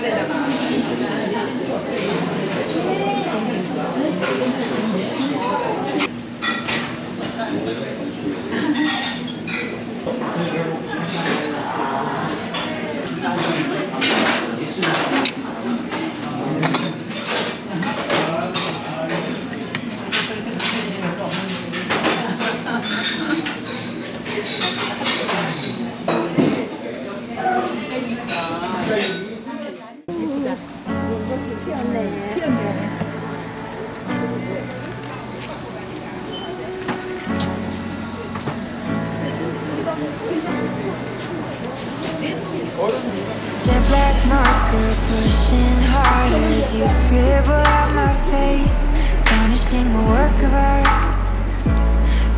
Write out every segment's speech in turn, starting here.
되잖아. Jet black marker pushing hard as you scribble out my face, tarnishing a work of art.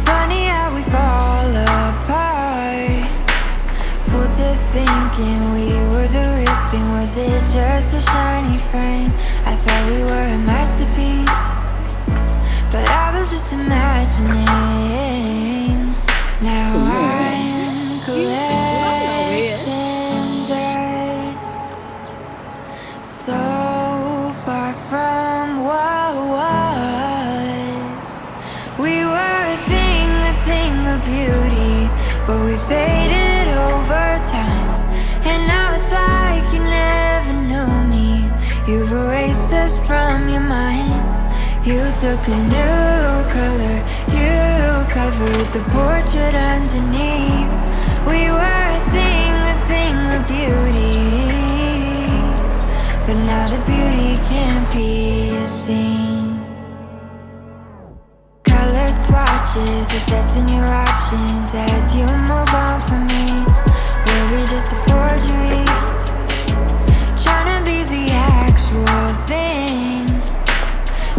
Funny how we fall apart. Fool to thinking we were the real thing. Was it just a shiny frame? I thought we were a masterpiece, but I was just imagining. Now I'm collecting dust, so far from what was. We were a thing of beauty, but we faded over time. And now it's like you never knew me. You've erased us from your mind. You took a new color, you covered the portrait underneath. We were a thing of beauty, but now the beauty can't be seen. Color swatches, assessing your options as you move on from me. Were we just a forgery? Trying to be the actual thing.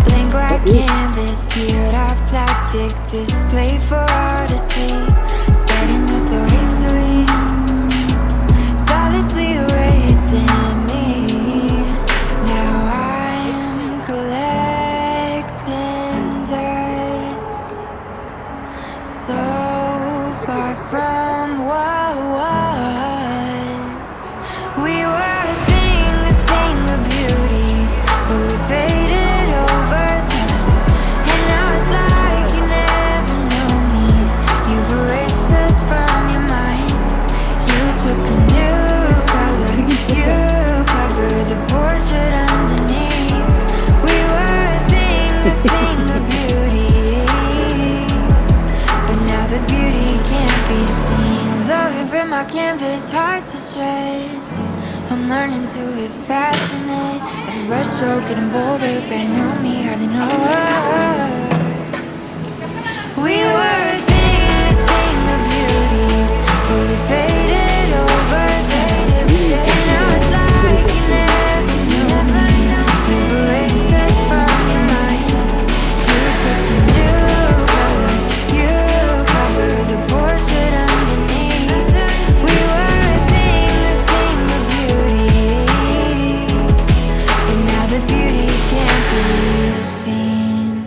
Blank white canvas, peeled off plastic display for all to see. Starting you so hastily, thoughtlessly erasing me. Now I'm collecting dust, so far from what was. We were a thing of beauty, but we faded over time. And now it's like you never knew me. You've erased us from your mind. You took a new color, you covered the portrait underneath. We were a thing of beauty, but now the beauty can't be seen. Although you've ripped my canvas hard to stress, I'm learning to be passionate. Every brush stroke getting bolder, brand new me, hardly know her. We were a thing of beauty, but we faded over time. And now it's like you never knew me. You erased us from your mind. You took a new color, you covered the portrait underneath. We were a thing of beauty, but now the beauty can't be seen.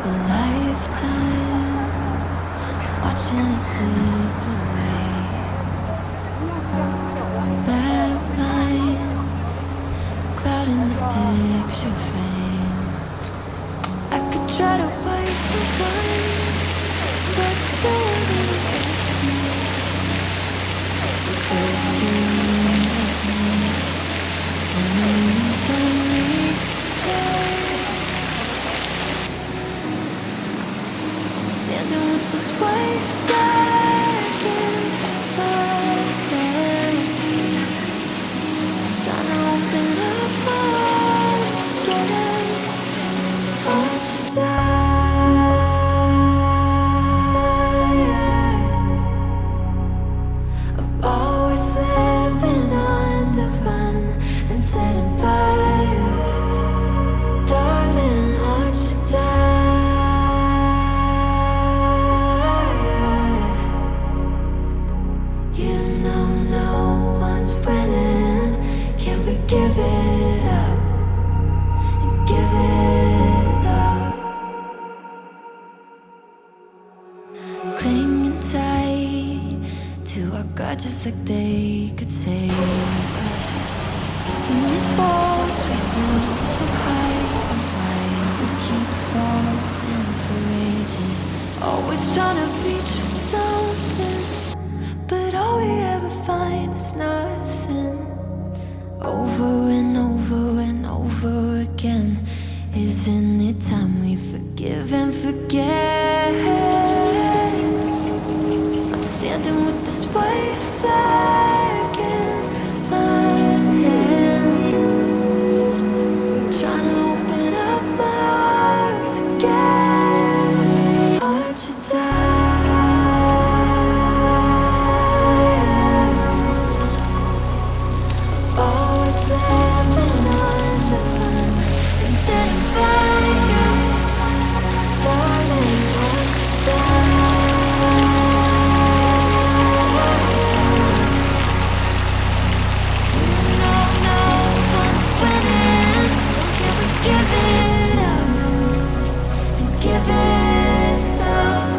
A lifetime watching it slip away. Battle line, cloud in the picture frame. I could try to wipe away, but it's still within the best thing. I've seen nothing, memories only play. Standing with this white flag in my hand, trying to open up my arms again. Watch you die. I've always living on the run and setting fires. Darling, aren't you die? apart just like they could save us. In these walls we built so high, why we keep falling for ages, always trying to reach for something, but all we ever find is nothing. Over and over and over again, isn't it time we forgive and forget? I'm standing with this white flag in my hand, trying to open up my arms again. Aren't you tired of always living on the run and sitting by us, darling? Aren't you tired? You know no one's winning. Can we give it up and give it up?